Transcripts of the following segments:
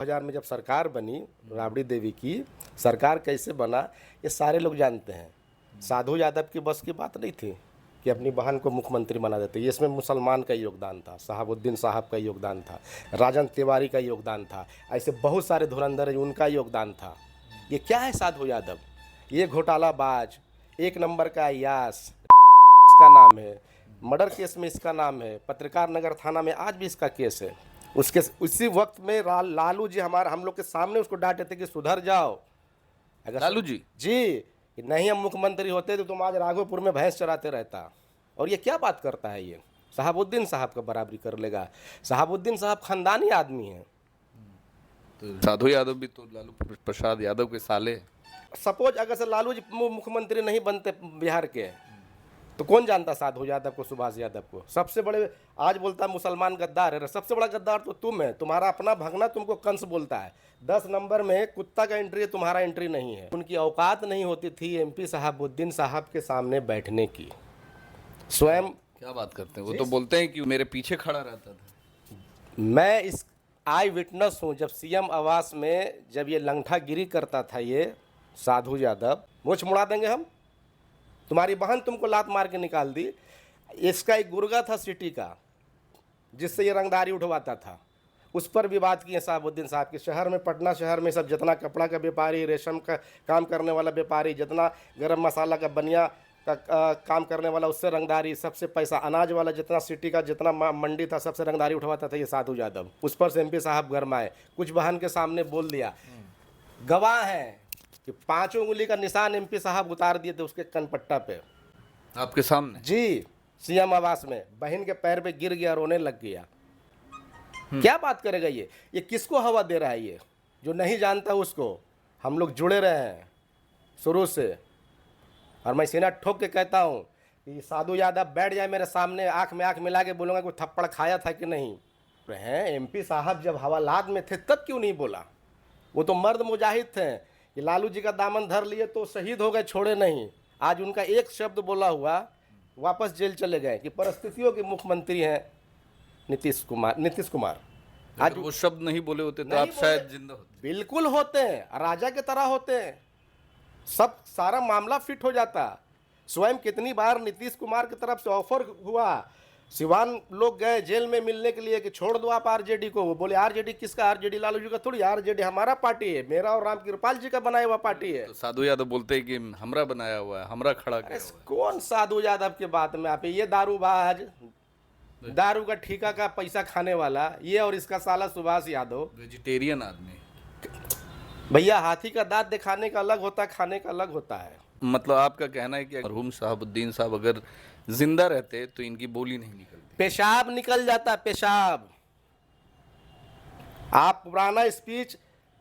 2000 में जब सरकार बनी, राबड़ी देवी की सरकार कैसे बना ये सारे लोग जानते हैं। साधु यादव की बस की बात नहीं थी कि अपनी बहन को मुख्यमंत्री बना देते। ये इसमें मुसलमान का योगदान था, शहाबुद्दीन साहब का योगदान था, राजन तिवारी का योगदान था, ऐसे बहुत सारे धुरंधर हैं उनका योगदान था। ये क्या है साधु यादव? ये घोटालाबाज, एक नंबर का अय्याश इसका नाम है, मर्डर केस में इसका नाम है, पत्रकार नगर थाना में आज भी इसका केस है। उसके उसी वक्त में लालू जी हम लोग के सामने उसको डांटे थे कि सुधर जाओ। अगर लालू जी कि नहीं हम मुख्यमंत्री होते तो तुम आज राघोपुर में भैंस चराते रहता। और ये क्या बात करता है? ये शहाबुद्दीन साहब का बराबरी कर लेगा। शहाबुद्दीन साहब खानदानी आदमी हैं। तो साधु यादव भी तो लालू प्रसाद यादव के साले। सपोज अगर से लालू जी मुख्यमंत्री नहीं बनते बिहार के तो कौन जानता साधु यादव को, सुभाष यादव को? सबसे बड़े आज बोलता है मुसलमान गद्दार है, सबसे बड़ा गद्दार तो तुम है। तुम्हारा अपना भगना तुमको कंस बोलता है। 10 नंबर में कुत्ता का एंट्री है, तुम्हारा एंट्री नहीं है। उनकी औकात नहीं होती थी एमपी शहाबुद्दीन साहब के सामने बैठने की। स्वयं क्या बात करते हैं? वो तो बोलते हैं कि मेरे पीछे खड़ा रहता था। मैं इस आई विटनेस हूँ। जब सीएम आवास में जब ये लंगठागिरी करता था ये साधु यादव, मुझ मुड़ा देंगे हम, तुम्हारी बहन तुमको लात मार के निकाल दी। इसका एक गुर्गा था सिटी का जिससे ये रंगदारी उठवाता था, उस पर विवाद किए शहाबुद्दीन साहब के। शहर में, पटना शहर में सब जितना कपड़ा का व्यापारी, रेशम का काम करने वाला व्यापारी, जितना गरम मसाला का बनिया का काम करने वाला, उससे रंगदारी, सबसे पैसा अनाज वाला, जितना सिटी का जितना मंडी था सबसे रंगदारी उठवाता था ये साधु यादव। उस पर से एमपी साहब गरमाए, कुछ बहन के सामने बोल दिया। गवाह हैं कि 5 उंगली का निशान एमपी साहब उतार दिए थे उसके कनपट्टा पे, आपके सामने जी, सीएम आवास में। बहन के पैर पे गिर गया, रोने लग गया। क्या बात करेगा ये किसको हवा दे रहा है? ये जो नहीं जानता उसको। हम लोग जुड़े रहे हैं शुरू से, और मैं सीना ठोक के कहता हूँ कि साधु यादव बैठ जाए मेरे सामने, आंख में आंख मिला के बोलूँगा कोई थप्पड़ खाया था कि नहीं। हैं एमपी साहब जब हवालात में थे तब क्यों नहीं बोला? वो तो मर्द मुजाहिद थे कि लालू जी का दामन धर लिए तो शहीद हो गए, छोड़े नहीं। आज उनका एक शब्द बोला हुआ वापस जेल चले गए कि परिस्थितियों के मुख्यमंत्री हैं नीतीश कुमार। आज वो शब्द नहीं बोले होते तो आप शायद जिंदा होते। बिल्कुल होते हैं, राजा के तरह होते हैं, सब सारा मामला फिट हो जाता। स्वयं कितनी बार नीतीश कुमार की तरफ से ऑफर हुआ, सिवान लोग गए जेल में मिलने के लिए कि छोड़ दो आप आरजेडी को। वो बोले आरजेडी किसका? आरजेडी लालू जी का थोड़ी, आरजेडी हमारा पार्टी है, मेरा और रामकृपाल जी का बनाया हुआ पार्टी है। तो साधु यादव बोलते हैं कि हमरा बनाया हुआ है, हमरा खड़ा किया हुआ है। कौन साधु यादव की बात में आप? ये दारूबाज, दारू का ठेका का पैसा खाने वाला ये, और इसका साला सुभाष यादव वेजिटेरियन आदमी। भैया हाथी का दांत दिखाने का अलग होता है, खाने का अलग होता है। मतलब आपका कहना है कि मरहूम शहाबुद्दीन साहब अगर जिंदा रहते तो इनकी बोली नहीं निकलती? पेशाब निकल जाता, पेशाब। आप पुराना स्पीच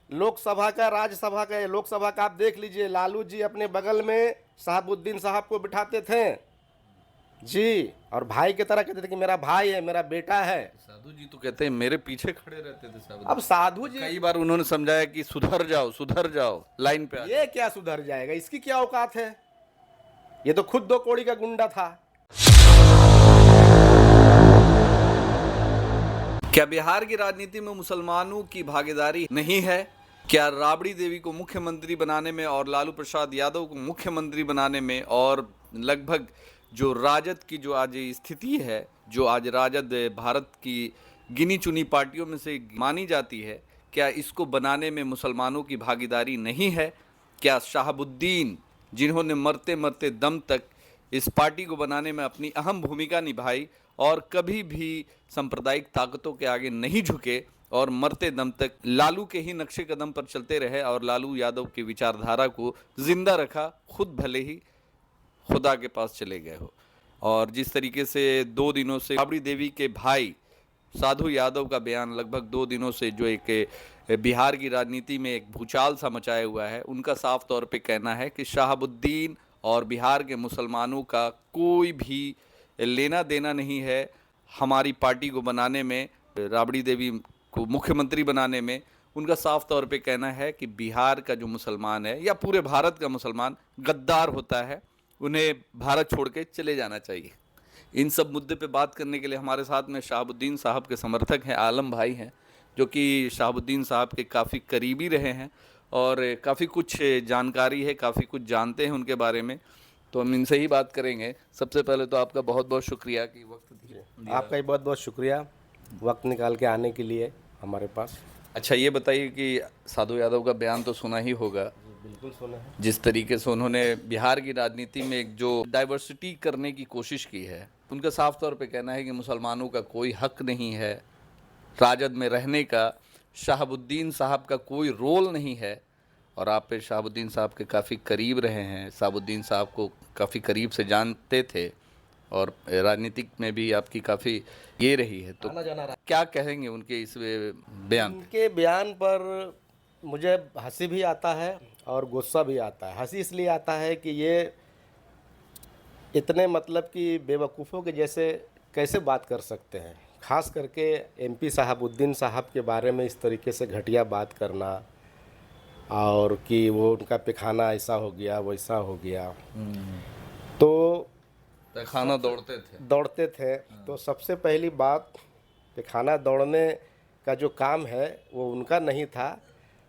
लोकसभा का, राज्यसभा का, लोकसभा का आप देख लीजिए। लालू जी अपने बगल में शहाबुद्दीन साहब को बिठाते थे जी, और भाई की तरह कहते थे कि मेरा भाई है, मेरा बेटा है। साधु जी तो कहते हैं मेरे पीछे खड़े रहते थे साहब। अब साधु जी कई बार उन्होंने समझाया कि सुधर जाओ, लाइन पे आ ये क्या सुधर जाएगा? इसकी क्या औकात है? ये तो खुद 2 कौड़ी का गुंडा था। क्या बिहार की राजनीति में मुसलमानों की भागीदारी नहीं है? क्या राबड़ी देवी को मुख्यमंत्री बनाने में और लालू प्रसाद यादव को मुख्यमंत्री बनाने में, और लगभग जो राजद की जो आज स्थिति है, जो आज राजद भारत की गिनी चुनी पार्टियों में से मानी जाती है, क्या इसको बनाने में मुसलमानों की भागीदारी नहीं है? क्या शहाबुद्दीन, जिन्होंने मरते मरते दम तक इस पार्टी को बनाने में अपनी अहम भूमिका निभाई और कभी भी सांप्रदायिक ताकतों के आगे नहीं झुके और मरते दम तक लालू के ही नक्शे कदम पर चलते रहे और लालू यादव की विचारधारा को जिंदा रखा, खुद भले ही खुदा के पास चले गए हो? और जिस तरीके से 2 दिनों से राबड़ी देवी के भाई साधु यादव का बयान लगभग 2 दिनों से जो एक बिहार की राजनीति में एक भूचाल सा मचाया हुआ है, उनका साफ तौर पे कहना है कि शहाबुद्दीन और बिहार के मुसलमानों का कोई भी लेना देना नहीं है हमारी पार्टी को बनाने में, राबड़ी देवी को मुख्यमंत्री बनाने में। उनका साफ तौर पे कहना है कि बिहार का जो मुसलमान है या पूरे भारत का मुसलमान गद्दार होता है, उन्हें भारत छोड़ के चले जाना चाहिए। इन सब मुद्दे पे बात करने के लिए हमारे साथ में शहाबुद्दीन साहब के समर्थक हैं, आलम भाई हैं, जो कि शहाबुद्दीन साहब के काफ़ी करीबी रहे हैं और काफ़ी कुछ जानकारी है, काफ़ी कुछ जानते हैं उनके बारे में। तो हम इनसे ही बात करेंगे। सबसे पहले तो आपका बहुत बहुत शुक्रिया कि वक्त दिया। आपका भी बहुत बहुत शुक्रिया वक्त निकाल के आने के लिए हमारे पास। अच्छा, ये बताइए कि साधु यादव का बयान तो सुना ही होगा, बिल्कुल सुना है। जिस तरीके से उन्होंने बिहार की राजनीति में एक जो डाइवर्सिटी करने की कोशिश की है। उनका साफ तौर पे कहना है कि मुसलमानों का कोई हक नहीं है राजद में रहने का, शहाबुद्दीन साहब का कोई रोल नहीं है। और आप शहाबुद्दीन साहब के काफ़ी करीब रहे हैं, शहाबुद्दीन साहब को काफ़ी करीब से जानते थे और राजनीतिक में भी आपकी काफ़ी ये रही है। तो क्या कहेंगे उनके इस बयान पे? उनके बयान पर मुझे हंसी भी आता है और गुस्सा भी आता है। हंसी इसलिए आता है कि ये इतने मतलब कि बेवकूफ़ों के जैसे कैसे बात कर सकते हैं, ख़ास करके एमपी शहाबुद्दीन साहब के बारे में इस तरीके से घटिया बात करना, और कि वो उनका पैखाना ऐसा हो गया वैसा हो गया। तो पैखाना दौड़ते थे। तो सबसे पहली बात, पैखाना दौड़ने का जो काम है वो उनका नहीं था।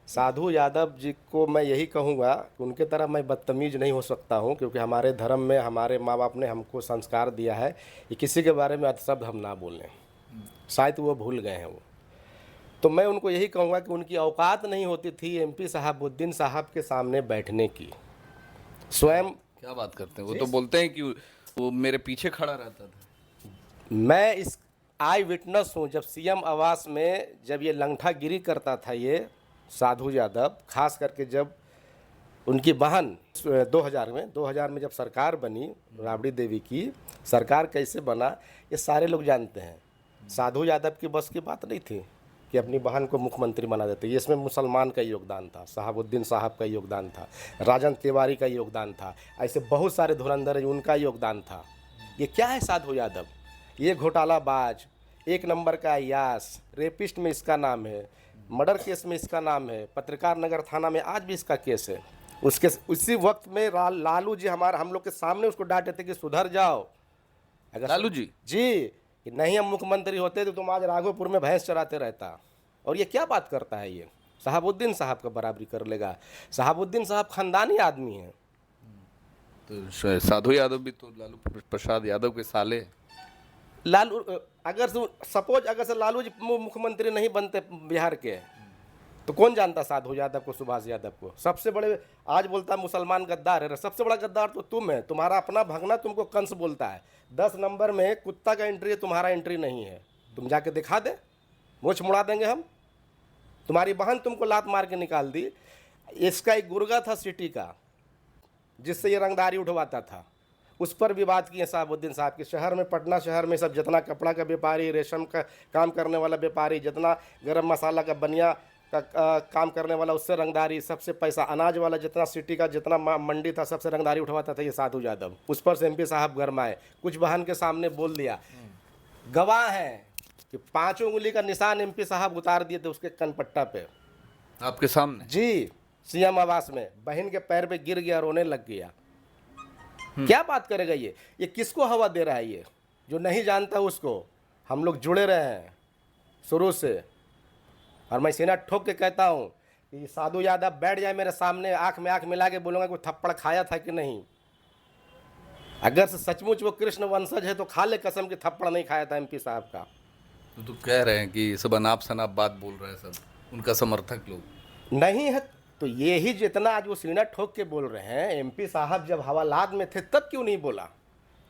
साधु यादव जी को मैं यही कहूँगा कि उनके तरह मैं बदतमीज़ नहीं हो सकता हूँ, क्योंकि हमारे धर्म में हमारे माँ बाप ने हमको संस्कार दिया है कि किसी के बारे में अपशब्द हम ना बोलें। शायद वो भूल गए हैं वो। तो मैं उनको यही कहूँगा कि उनकी औकात नहीं होती थी एमपी शहाबुद्दीन साहब के सामने बैठने की। स्वयं क्या बात करते हैं, वो तो बोलते हैं कि वो मेरे पीछे खड़ा रहता था। मैं इस आई विटनेस हूँ, जब सीएम आवास में जब ये लंगठागिरी करता था ये साधु यादव, खास करके जब उनकी बहन 2000 में जब सरकार बनी, राबड़ी देवी की सरकार कैसे बना ये सारे लोग जानते हैं। साधु यादव की बस की बात नहीं थी कि अपनी बहन को मुख्यमंत्री बना देते। ये इसमें मुसलमान का योगदान था, शहाबुद्दीन साहब का योगदान था, राजन तिवारी का योगदान था, ऐसे बहुत सारे धुरंधर हैं उनका योगदान था। ये क्या है साधु यादव? ये घोटालाबाज, एक नंबर का अय्याश, रेपिस्ट में इसका नाम है, मर्डर केस में इसका नाम है, पत्रकार नगर थाना में आज भी इसका केस है। उसके उसी वक्त में लालू जी हम लोग के सामने उसको डांटे थे कि सुधर जाओ। अगर लालू जी कि नहीं हम मुख्यमंत्री होते तो तुम आज राघोपुर में भैंस चराते रहता। और ये क्या बात करता है? ये शहाबुद्दीन साहब का बराबरी कर लेगा। शहाबुद्दीन साहब खानदानी आदमी हैं। तो साधु यादव भी तो लालू प्रसाद यादव के साले हैं। लालू अगर से लालू जी मुख्यमंत्री नहीं बनते बिहार के, तो कौन जानता साधु यादव को, सुभाष यादव को? सबसे बड़े आज बोलता है मुसलमान गद्दार है, सबसे बड़ा गद्दार तो तुम है। तुम्हारा अपना भगना तुमको कंस बोलता है। 10 नंबर में कुत्ता का एंट्री है, तुम्हारा एंट्री नहीं है। तुम जाके दिखा दे, मोछ मुड़ा देंगे हम। तुम्हारी बहन तुमको लात मार के निकाल दी। इसका एक गुर्गा था सिटी का, जिससे ये रंगदारी उठवाता था, उस पर विवाद किए शहाबुद्दीन साहब के। शहर में, पटना शहर में सब जितना कपड़ा का व्यापारी, रेशम का काम करने वाला व्यापारी, जितना गरम मसाला का बनिया का काम करने वाला, उससे रंगदारी, सबसे पैसा अनाज वाला, जितना सिटी का जितना मंडी था सबसे रंगदारी उठवाता था ये साधु यादव। उस पर से एमपी साहब गरमाए, कुछ बहन के सामने बोल दिया। गवाह हैं कि 5 उंगली का निशान एमपी साहब उतार दिए थे उसके कनपट्टा पे, आपके सामने जी, सीएम आवास में। बहन के पैर पे गिर गया, रोने लग गया। क्या बात करेगा ये किसको हवा दे रहा है? ये जो नहीं जानता उसको। हम लोग जुड़े रहे हैं शुरू से, और मैं सीना ठोक के कहता हूँ कि साधु यादव बैठ जाए मेरे सामने, आंख में आंख मिला के बोलूँगा कि थप्पड़ खाया था कि नहीं। अगर से सचमुच वो कृष्ण वंशज है तो खा ले कसम कि थप्पड़ नहीं खाया था एमपी साहब का। तो कह रहे हैं कि सब अनाप शनाप बात बोल रहे हैं सब उनका समर्थक लोग। नहीं है तो ये ही जितना आज वो सीना ठोक के बोल रहे हैं, एमपी साहब जब हवालात में थे तब क्यों नहीं बोला?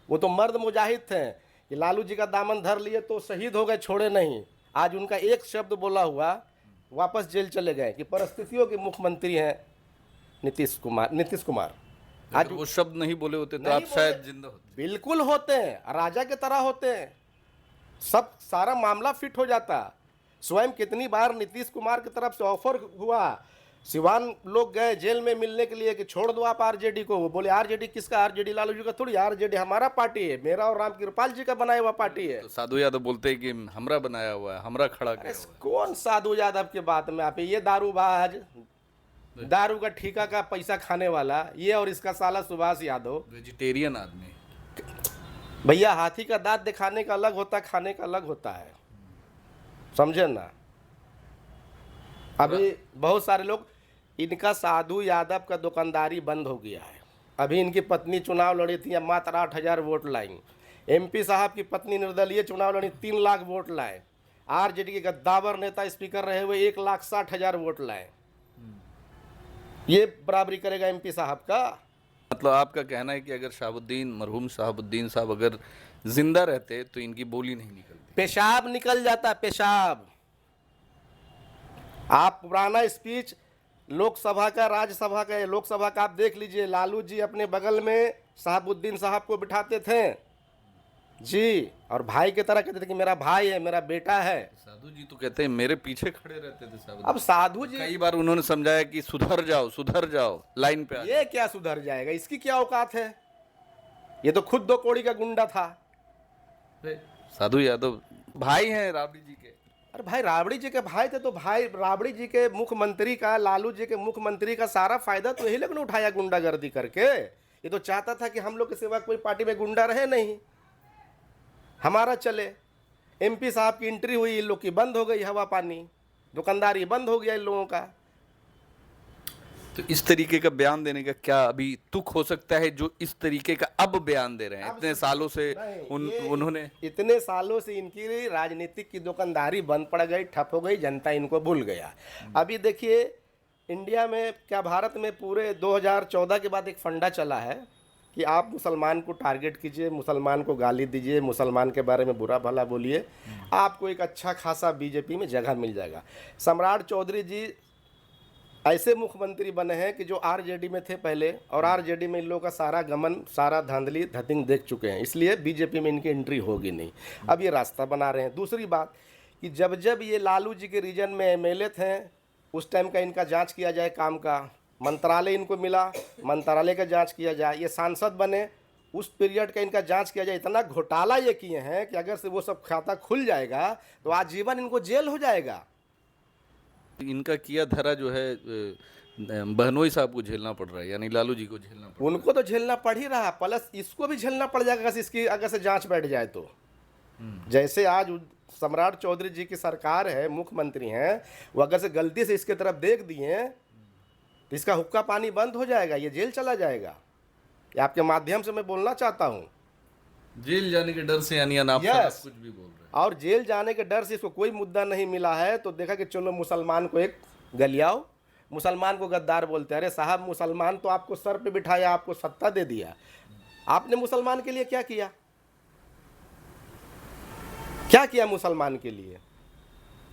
वो तो मर्द मुजाहिद थे कि लालू जी का दामन धर लिए तो शहीद हो गए, छोड़े नहीं। आज उनका एक शब्द बोला हुआ वापस जेल चले गए कि परिस्थितियों के मुख्यमंत्री हैं नीतीश कुमार। आज वो शब्द नहीं बोले होते तो आप शायद जिंदा होते। बिल्कुल होते हैं, राजा के तरह होते हैं, सब सारा मामला फिट हो जाता। स्वयं कितनी बार नीतीश कुमार की तरफ से ऑफर हुआ, सिवान लोग गए जेल में मिलने के लिए कि छोड़ दो आप आरजेडी को। वो बोले आरजेडी किसका? आरजेडी लालू जी का थोड़ी, आरजेडी हमारा पार्टी है, मेरा और राम कृपाल जी का बनाया हुआ पार्टी है। तो साधु यादव बोलते हैं कि हमरा बनाया हुआ है, हमरा खड़ा किया हुआ है। कौन साधु यादव के बात में आप? ये दारूबाज, दारू का ठेका का पैसा खाने वाला ये, और इसका साला सुभाष यादव वेजिटेरियन आदमी। भैया हाथी का दांत दिखाने का अलग होता है, खाने का अलग होता है, समझे ना? अभी बहुत सारे लोग, इनका साधु यादव का दुकानदारी बंद हो गया है। अभी इनकी पत्नी चुनाव लड़ी थी, अब मात्र 8,000 वोट लाई। एमपी साहब की पत्नी निर्दलीय चुनाव लड़ी, 3 लाख वोट लाए। आरजेडी के गद्दावर नेता स्पीकर रहे हुए 1,60,000 वोट लाए। ये बराबरी करेगा एमपी साहब का? मतलब आपका कहना है कि अगर शहाबुद्दीन, मरहूम शहाबुद्दीन साहब अगर जिंदा रहते तो इनकी बोली नहीं निकलती। पेशाब निकल जाता, पेशाब। आप पुराना स्पीच लोकसभा का, राज्यसभा का, लोकसभा का आप देख लीजिए। लालू जी अपने बगल में शहाबुद्दीन साहब को बिठाते थे जी, और भाई की तरह कहते थे कि मेरा भाई है, मेरा बेटा है। साधु जी तो कहते हैं मेरे पीछे खड़े रहते थे साहब। अब साधु जी, कई बार उन्होंने समझाया कि सुधर जाओ, लाइन पे आ ये क्या सुधर जाएगा? इसकी क्या औकात है? ये तो खुद 2 कौड़ी का गुंडा था। जाओ। साधु यादव भाई हैं राबड़ी जी के। अरे भाई, राबड़ी जी के भाई थे तो भाई, राबड़ी जी के मुख्यमंत्री का, लालू जी के मुख्यमंत्री का सारा फायदा तो यही लोग ने उठाया गुंडागर्दी करके। ये तो चाहता था कि हम लोग के सिवा कोई पार्टी में गुंडा रहे नहीं, हमारा चले। एमपी साहब की एंट्री हुई, इन लोग की बंद हो गई हवा पानी, दुकानदारी बंद हो गया इन लोगों का। तो इस तरीके का बयान देने का क्या अभी तुक हो सकता है जो इस तरीके का अब बयान दे रहे हैं? इतने सालों से उन्होंने, इतने सालों से इनकी राजनीतिक की दुकानदारी बंद पड़ गई, ठप हो गई, जनता इनको भूल गया। अभी देखिए इंडिया में क्या, भारत में पूरे 2014 के बाद एक फंडा चला है कि आप मुसलमान को टारगेट कीजिए, मुसलमान को गाली दीजिए, मुसलमान के बारे में बुरा भला बोलिए, आपको एक अच्छा खासा बीजेपी में जगह मिल जाएगा। सम्राट चौधरी जी ऐसे मुख्यमंत्री बने हैं कि जो आरजेडी में थे पहले, और आरजेडी में इन लोगों का सारा गमन, सारा धांधली धतिंग देख चुके हैं, इसलिए बीजेपी में इनकी एंट्री होगी नहीं। अब ये रास्ता बना रहे हैं। दूसरी बात कि जब जब ये लालू जी के रीजन में एमएलए थे, उस टाइम का इनका जांच किया जाए, काम का मंत्रालय इनको मिला, मंत्रालय का जांच किया जाए। ये सांसद बने, उस पीरियड का इनका जांच किया जाए। इतना घोटाला ये किए हैं कि अगर से वो सब खाता खुल जाएगा तो आजीवन इनको जेल हो जाएगा। इनका किया धरा जो है बहनोई साहब को झेलना पड़ रहा है, यानी लालू जी को झेलना पड़ उनको तो झेलना पड़ ही रहा, प्लस इसको भी झेलना पड़ जाएगा अगर इसकी, अगर से जांच बैठ जाए तो। जैसे आज सम्राट चौधरी जी की सरकार है, मुख्यमंत्री हैं, वो अगर से गलती से इसके तरफ देख दिए तो इसका हुक्का पानी बंद हो जाएगा, ये जेल चला जाएगा। ये आपके माध्यम से मैं बोलना चाहता हूँ। जेल जाने के डर से, यानी आप Yes. कुछ भी बोल रहे हैं। और जेल जाने के डर से इसको कोई मुद्दा नहीं मिला है तो देखा कि चलो मुसलमान को एक गलियाओ, मुसलमान को गद्दार बोलते हैं। अरे साहब, मुसलमान तो आपको सर पे बिठाया, आपको सत्ता दे दिया, आपने मुसलमान के लिए क्या किया? क्या किया मुसलमान के लिए?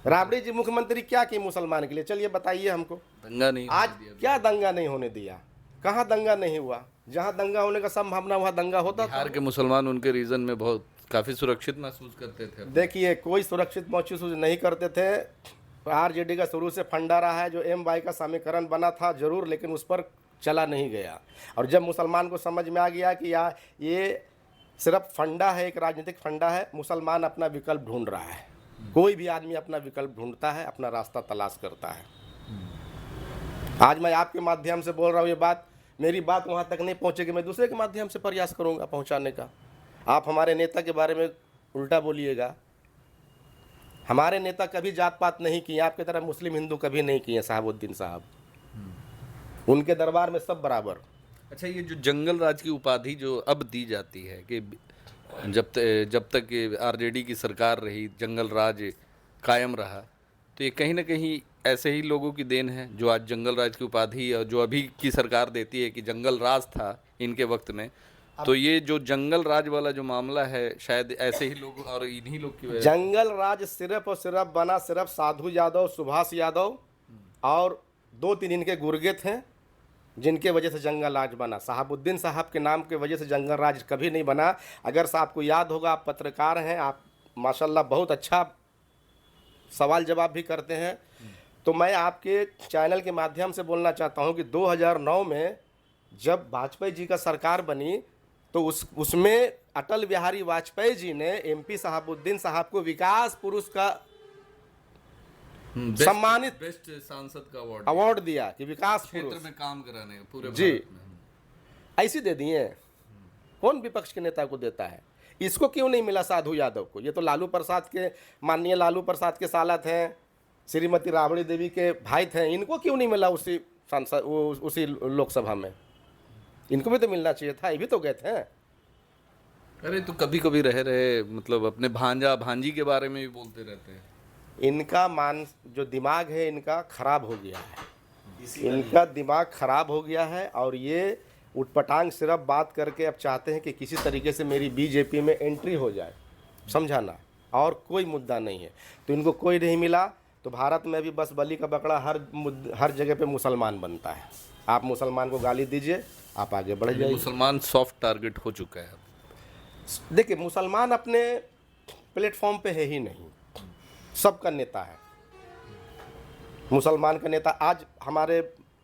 राबड़ी जी मुख्यमंत्री क्या किए मुसलमान के लिए? चलिए बताइए हमको। दंगा नहीं आज क्या दंगा नहीं होने दिया? कहाँ दंगा नहीं हुआ? जहाँ दंगा होने का संभावना वहाँ दंगा होता था। बिहार के मुसलमान उनके रीजन में बहुत काफी सुरक्षित महसूस करते थे। देखिए, कोई सुरक्षित महसूस नहीं करते थे। आरजेडी का शुरू से फंडा रहा है, जो एमवाई का समीकरण बना था जरूर, लेकिन उस पर चला नहीं गया। और जब मुसलमान को समझ में आ गया कि यार ये सिर्फ फंडा है, एक राजनीतिक फंडा है, मुसलमान अपना विकल्प ढूंढ रहा है। कोई भी आदमी अपना विकल्प ढूंढता है, अपना रास्ता तलाश करता है। आज मैं आपके माध्यम से बोल रहा हूँ, ये बात, मेरी बात वहाँ तक नहीं पहुँचेगी, मैं दूसरे के माध्यम से प्रयास करूँगा पहुँचाने का। आप हमारे नेता के बारे में उल्टा बोलिएगा। हमारे नेता कभी जात पात नहीं किए, आपकी तरह मुस्लिम हिंदू कभी नहीं किए शहाबुद्दीन साहब। उनके दरबार में सब बराबर। अच्छा, ये जो जंगल राज की उपाधि जो अब दी जाती है कि जब तक आरजेडी की सरकार रही, जंगल राज कायम रहा, तो ये कहीं ना कहीं ऐसे ही लोगों की देन है जो आज जंगल राज की उपाधि, और जो अभी की सरकार देती है कि जंगल राज था इनके वक्त में। तो ये जो जंगल राज वाला जो मामला है, शायद ऐसे ही लोग और इन्हीं लोग की वजह। जंगल राज सिर्फ और सिर्फ बना सिर्फ साधु यादव, सुभाष यादव और 2-3 इनके गुर्गे थे, जिनके वजह से जंगल राज बना। शहाबुद्दीन साहब के नाम के वजह से जंगल राज कभी नहीं बना। अगर आपको याद होगा, आप पत्रकार हैं, आप माशाल्लाह बहुत अच्छा सवाल जवाब भी करते हैं, तो मैं आपके चैनल के माध्यम से बोलना चाहता हूं कि 2009 में जब वाजपेयी जी का सरकार बनी तो उसमें अटल बिहारी वाजपेयी जी ने एमपी शहाबुद्दीन साहब को विकास पुरुष का सम्मानित, बेस्ट सांसद का अवार्ड दिया कि विकास पुरुष क्षेत्र में काम कराने पूरे जी भारत में। ऐसी दे दिए। कौन विपक्ष के नेता को देता है? इसको क्यों नहीं मिला साधु यादव को? ये तो लालू प्रसाद के, माननीय लालू प्रसाद के साला थे, श्रीमती राबड़ी देवी के भाई थे, इनको क्यों नहीं मिला उसी सांसद उसी लोकसभा में? इनको भी तो मिलना चाहिए था, ये भी तो गए थे। अरे तो कभी कभी रहे मतलब अपने भांजा भांजी के बारे में भी बोलते रहते हैं। इनका जो दिमाग है इनका खराब हो गया है, इनका दिमाग खराब हो गया है और ये उटपटांग सिर्फ बात करके अब चाहते हैं कि किसी तरीके से मेरी बीजेपी में एंट्री हो जाए, समझाना, और कोई मुद्दा नहीं है। तो इनको कोई नहीं मिला तो भारत में भी बस बलि का बकरा हर जगह पे मुसलमान बनता है। आप मुसलमान को गाली दीजिए, आप आगे बढ़ जाइए। मुसलमान सॉफ्ट टारगेट हो चुका है। देखिए, मुसलमान अपने प्लेटफॉर्म पे है ही नहीं, सबका नेता है मुसलमान का नेता। आज हमारे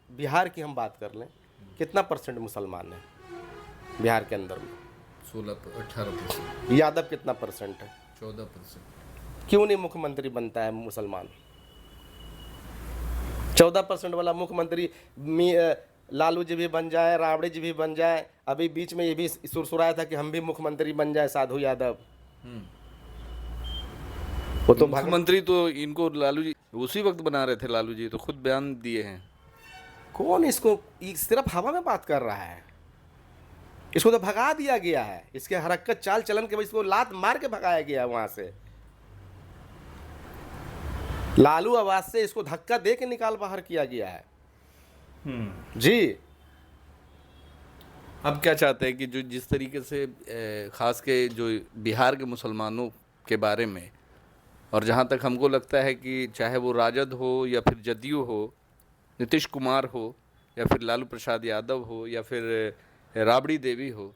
बिहार की हम बात कर लें, कितना % मुसलमान है बिहार के अंदर में? 16-18%। यादव कितना % है? 14%। क्यों नहीं मुख्यमंत्री बनता है मुसलमान? 14% वाला मुख्यमंत्री लालू जी भी बन जाए, राबड़ी जी भी बन जाए। अभी बीच में ये भी सुरसुराया था कि हम भी मुख्यमंत्री बन जाए, साधु यादव। वो तो मुख्यमंत्री तो इनको लालू जी उसी वक्त बना रहे थे, लालू जी तो खुद बयान दिए हैं। कौन इसको सिर्फ हवा में बात कर रहा है? इसको तो भगा दिया गया है, इसके हरकत चाल चलन के वजह से इसको लात मार के भगाया गया वहां से। लालू आवाज से इसको धक्का दे के निकाल बाहर किया गया है। जी। अब क्या चाहते हैं कि जो जिस तरीके से खास के जो बिहार के मुसलमानों के बारे में, और जहाँ तक हमको लगता है कि चाहे वो राजद हो या फिर जदयू हो, नीतीश कुमार हो या फिर लालू प्रसाद यादव हो या फिर राबड़ी देवी हो,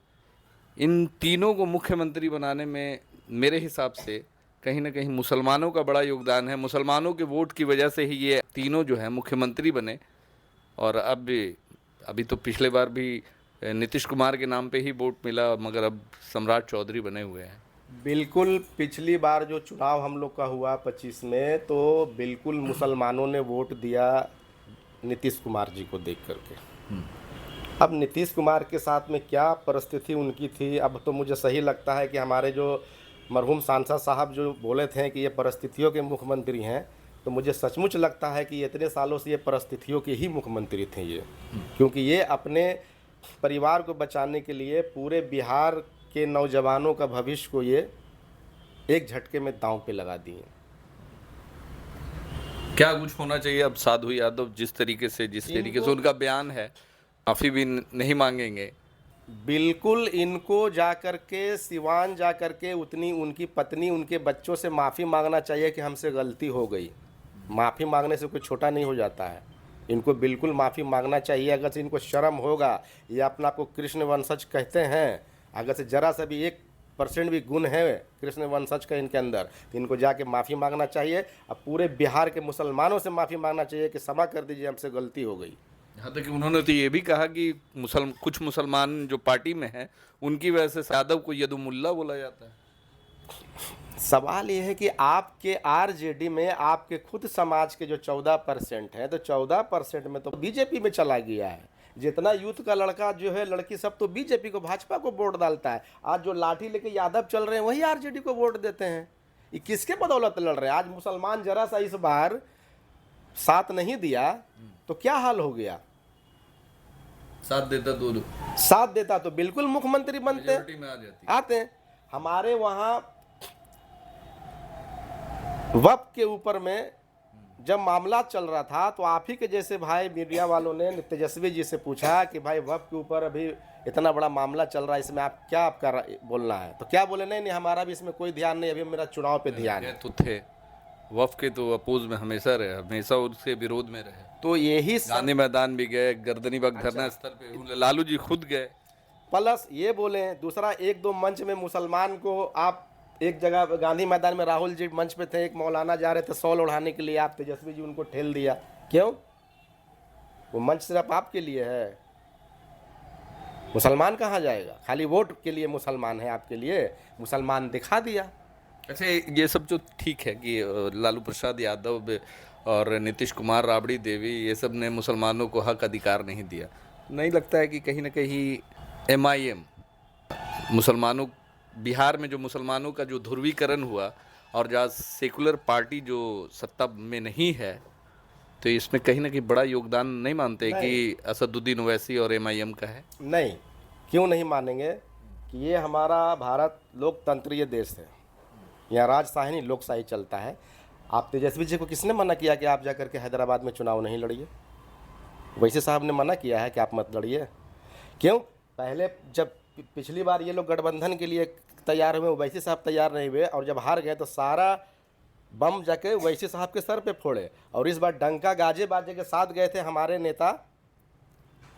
इन तीनों को मुख्यमंत्री बनाने में मेरे हिसाब से कहीं ना कहीं मुसलमानों का बड़ा योगदान है। मुसलमानों के वोट की वजह से ही ये तीनों जो है मुख्यमंत्री बने। और अब अभी तो पिछले बार भी नीतीश कुमार के नाम पे ही वोट मिला, मगर अब सम्राट चौधरी बने हुए हैं। बिल्कुल, पिछली बार जो चुनाव हम लोग का हुआ 25 में, तो बिल्कुल मुसलमानों ने वोट दिया नीतीश कुमार जी को देख करके। अब नीतीश कुमार के साथ में क्या परिस्थिति उनकी थी, अब तो मुझे सही लगता है कि हमारे जो मरहूम सांसद साहब जो बोले थे कि ये परिस्थितियों के मुख्यमंत्री हैं, तो मुझे सचमुच लगता है कि इतने सालों से ये परिस्थितियों के ही मुख्यमंत्री थे ये, क्योंकि ये अपने परिवार को बचाने के लिए पूरे बिहार के नौजवानों का भविष्य को ये एक झटके में दांव पे लगा दिए। क्या कुछ होना चाहिए अब? साधु यादव जिस तरीके से उनका बयान है, माफी भी नहीं मांगेंगे। बिल्कुल, इनको जाकर के सिवान जाकर के उतनी उनकी पत्नी उनके बच्चों से माफ़ी मांगना चाहिए कि हमसे गलती हो गई। माफ़ी मांगने से कोई छोटा नहीं हो जाता है, इनको बिल्कुल माफ़ी मांगना चाहिए। अगर से इनको शर्म होगा, ये अपना को कृष्ण वंशज कहते हैं, अगर से जरा सा भी 1% भी गुण है कृष्ण वंशज का इनके अंदर, तो इनको जाके माफ़ी मांगना चाहिए। अब पूरे बिहार के मुसलमानों से माफ़ी मांगना चाहिए कि क्षमा कर दीजिए, हमसे गलती हो गई। यहाँ तक कि उन्होंने तो ये भी कहा कि कुछ मुसलमान जो पार्टी में हैं उनकी वजह से यादव को यदुमुल्ला बोला जाता है। सवाल ये है कि आपके आरजेडी में आपके खुद समाज के जो 14% है, तो 14% में तो बीजेपी में चला गया है। जितना यूथ का लड़का जो है, लड़की सब तो बीजेपी को, भाजपा को वोट डालता है। आज जो लाठी लेके यादव चल रहे हैं वही आरजेडी को वोट देते हैं। ये किसके बदौलत लड़ रहे हैं? आज मुसलमान जरा सा इस बार साथ नहीं दिया तो क्या हाल हो गया? साथ देता तो बिल्कुल मुख्यमंत्री बनते में आते हैं। हमारे वहाँ वक्फ के ऊपर में जब मामला चल रहा था, तो आप ही के जैसे भाई मीडिया वालों ने तेजस्वी जी से पूछा कि भाई वक्फ के ऊपर अभी इतना बड़ा मामला चल रहा है, इसमें आप क्या आपका बोलना है? तो क्या बोले, नहीं हमारा भी इसमें कोई ध्यान नहीं, अभी मेरा चुनाव पे ध्यान है। तो थे वक्फ के तो अपोज में हमेशा रहे, हमेशा उसके विरोध में रहे। तो यही गांधी मैदान भी गए, गर्दनी बाग धरना स्थल पे लालू जी खुद गए। प्लस ये बोले, दूसरा 1-2 मंच में मुसलमान को आप, एक जगह गांधी मैदान में राहुल जी मंच पे थे, एक मौलाना जा रहे थे शॉल ओढ़ाने के लिए, आप तेजस्वी जी उनको ठेल दिया। क्यों? वो मंच सिर्फ आपके लिए है, मुसलमान कहाँ जाएगा? खाली वोट के लिए मुसलमान है आपके लिए, मुसलमान दिखा दिया। अच्छा, ये सब जो ठीक है कि लालू प्रसाद यादव और नीतीश कुमार, राबड़ी देवी, ये सब ने मुसलमानों को हक अधिकार नहीं दिया, नहीं लगता है कि कहीं ना कहीं MIM मुसलमानों, बिहार में जो मुसलमानों का जो ध्रुवीकरण हुआ और जहाँ सेकुलर पार्टी जो सत्ता में नहीं है, तो इसमें कहीं ना कहीं बड़ा योगदान नहीं मानते कि असदुद्दीन ओवैसी और एमआईएम का है? नहीं, क्यों नहीं मानेंगे कि ये हमारा भारत लोकतंत्रीय देश है, यहाँ राजशाही नहीं लोकशाही चलता है। आप तेजस्वी जी को किसने मना किया कि आप जाकर के हैदराबाद में चुनाव नहीं लड़िए? वैसे साहब ने मना किया है कि आप मत लड़िए। क्यों? पहले जब पिछली बार ये लोग गठबंधन के लिए तैयार हुए, ओवैसी साहब तैयार नहीं हुए, और जब हार गए तो सारा बम जाके ओवैसी साहब के सर पे फोड़े। और इस बार डंका गाजे बाजे के साथ गए थे हमारे नेता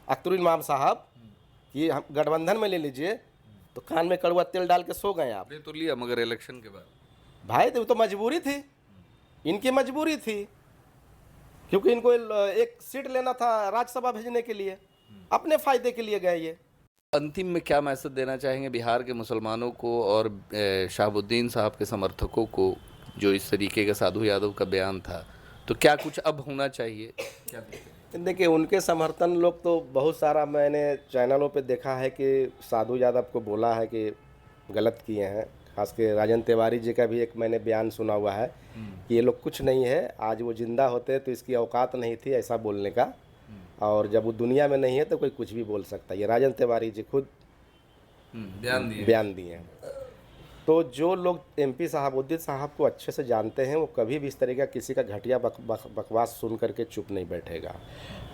अख्तरुल इमाम साहब कि हम गठबंधन में ले लीजिए, तो कान में कड़वा तेल डाल के सो गए आप। ये तो लिया मगर इलेक्शन के बाद भाई तो मजबूरी थी, इनकी मजबूरी थी, क्योंकि इनको एक सीट लेना था राज्यसभा भेजने के लिए, अपने फायदे के लिए गए ये। अंतिम में क्या मैसेज देना चाहेंगे बिहार के मुसलमानों को और शहाबुद्दीन साहब के समर्थकों को, जो इस तरीके का साधु यादव का बयान था, तो क्या कुछ अब होना चाहिए? क्या देखिए, उनके समर्थन लोग तो बहुत सारा मैंने चैनलों पे देखा है कि साधु यादव को बोला है कि गलत किए हैं। खास के राजन तिवारी जी का भी एक मैंने बयान सुना हुआ है कि ये लोग कुछ नहीं है, आज वो जिंदा होते तो इसकी औकात नहीं थी ऐसा बोलने का, और जब वो दुनिया में नहीं है तो कोई कुछ भी बोल सकता है। ये राजन तिवारी जी खुद बयान दिए हैं। तो जो लोग एमपी शहाबुद्दीन साहब को अच्छे से जानते हैं, वो कभी भी इस तरह का किसी का घटिया बकवास सुन करके चुप नहीं बैठेगा,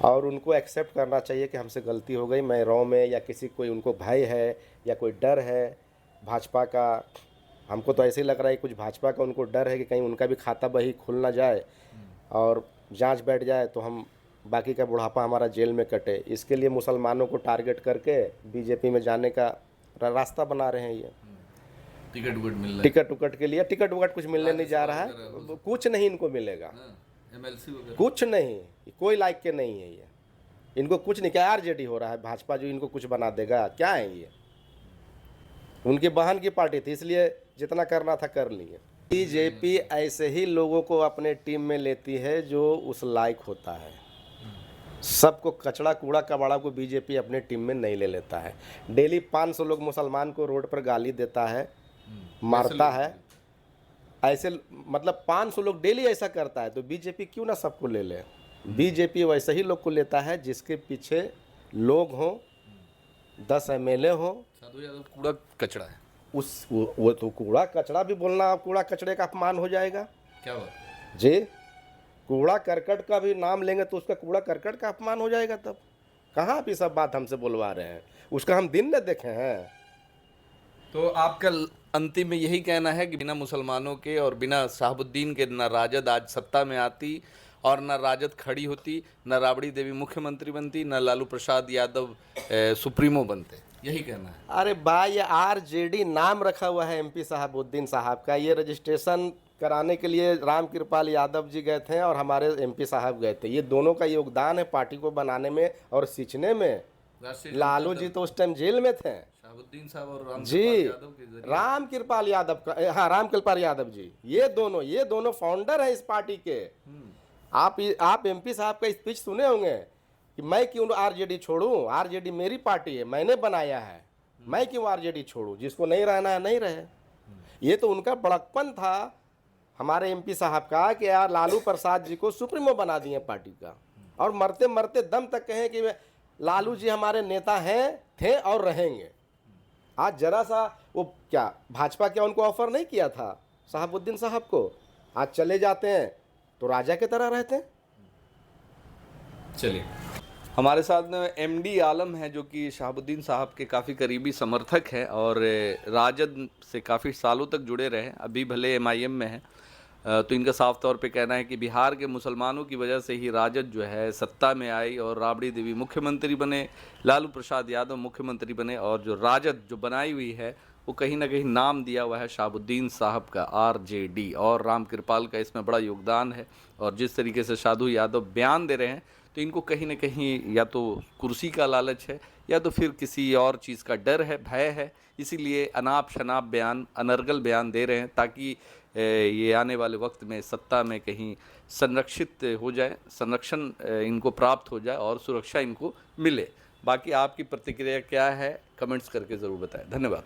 और उनको एक्सेप्ट करना चाहिए कि हमसे गलती हो गई। मैं रॉ में या किसी कोई उनको भय है या कोई डर है भाजपा का, हमको तो ऐसे ही लग रहा है कुछ भाजपा का उनको डर है कि कहीं उनका भी खाता बही खुल ना जाए और जांच बैठ जाए तो हम बाकी का बुढ़ापा हमारा जेल में कटे। इसके लिए मुसलमानों को टारगेट करके बीजेपी में जाने का रास्ता बना रहे हैं। ये टिकट उकट के लिए टिकट उकट कुछ मिलने नहीं जा रहा है, कुछ नहीं इनको मिलेगा, कुछ नहीं, कोई लायक के नहीं है ये, इनको कुछ नहीं। क्या आरजेडी हो रहा है भाजपा जो इनको कुछ बना देगा? क्या है ये? उनकी बहन की पार्टी थी, इसलिए जितना करना था कर लिए। बीजेपी ऐसे ही लोगों को अपने टीम में लेती है जो उस लायक होता है। सबको कचड़ा कूड़ा कबाड़ा को बीजेपी अपने टीम में नहीं ले लेता है। डेली 500 लोग मुसलमान को रोड पर गाली देता है, मारता है, ऐसे मतलब 500 लोग डेली ऐसा करता है, तो बीजेपी क्यों ना सबको ले ले? बीजेपी वैसे ही लोग को लेता है जिसके पीछे लोग हों, 10 एमएलए हों। साधु यादव कूड़ा कचड़ा है, वो तो कूड़ा कचड़ा भी बोलना, आप कूड़ा कचड़े का अपमान हो जाएगा। क्या बात जी, कूड़ा करकट का भी नाम लेंगे तो उसका कूड़ा करकट का अपमान हो जाएगा। तब कहाँ आप ये सब बात हमसे बुलवा रहे हैं? उसका हम दिन न देखे हैं। तो आपका अंतिम में यही कहना है कि बिना मुसलमानों के और बिना शहाबुद्दीन के ना राजद आज सत्ता में आती और ना राजद खड़ी होती, ना राबड़ी देवी मुख्यमंत्री बनती, ना लालू प्रसाद यादव सुप्रीमो बनते, यही कहना है? अरे भाई, ये आरजेडी नाम रखा हुआ है एमपी शहाबुद्दीन साहब का। ये रजिस्ट्रेशन कराने के लिए राम कृपाल यादव जी गए थे और हमारे एमपी साहब गए थे। ये दोनों का योगदान है पार्टी को बनाने में और सींचने में। लालू जी तो उस टाइम जेल में थे, शहाबुद्दीन साहब और राम जी, यादव के जरिए। राम कृपाल यादव का, हाँ, राम कृपाल यादव जी, ये दोनों फाउंडर हैं इस पार्टी के। आप एमपी साहब का स्पीच सुने होंगे कि मैं क्यों आरजेडी छोड़ूं, आरजेडी मेरी पार्टी है, मैंने बनाया है, मैं क्यों आरजेडी छोड़ूं? जिसको नहीं रहना है नहीं रहे। ये तो उनका बड़कपन था हमारे एमपी साहब का कि यार लालू प्रसाद जी को सुप्रीमो बना दिए पार्टी का, और मरते मरते दम तक कहें कि लालू जी हमारे नेता हैं, थे और रहेंगे। आज जरा सा वो क्या भाजपा क्या उनको ऑफर नहीं किया था शहाबुद्दीन साहब को? आज चले जाते हैं तो राजा की तरह रहते हैं। चलिए, हमारे साथ एमडी आलम है जो कि शहाबुद्दीन साहब के काफ़ी करीबी समर्थक हैं और राजद से काफ़ी सालों तक जुड़े रहे, अभी भले एमआईएम में हैं। तो इनका साफ तौर पे कहना है कि बिहार के मुसलमानों की वजह से ही राजद जो है सत्ता में आई और राबड़ी देवी मुख्यमंत्री बने, लालू प्रसाद यादव मुख्यमंत्री बने, और जो राजद जो बनाई हुई है वो कहीं ना कहीं नाम दिया हुआ है शहाबुद्दीन साहब का, आरजेडी, और राम कृपाल का इसमें बड़ा योगदान है। और जिस तरीके से साधु यादव बयान दे रहे हैं तो इनको कहीं ना कहीं या तो कुर्सी का लालच है या तो फिर किसी और चीज़ का डर है, भय है, इसीलिए अनाप शनाप बयान, अनर्गल बयान दे रहे हैं ताकि ये आने वाले वक्त में सत्ता में कहीं संरक्षित हो जाए, संरक्षण इनको प्राप्त हो जाए और सुरक्षा इनको मिले। बाकी आपकी प्रतिक्रिया क्या है, कमेंट्स करके ज़रूर बताएं। धन्यवाद।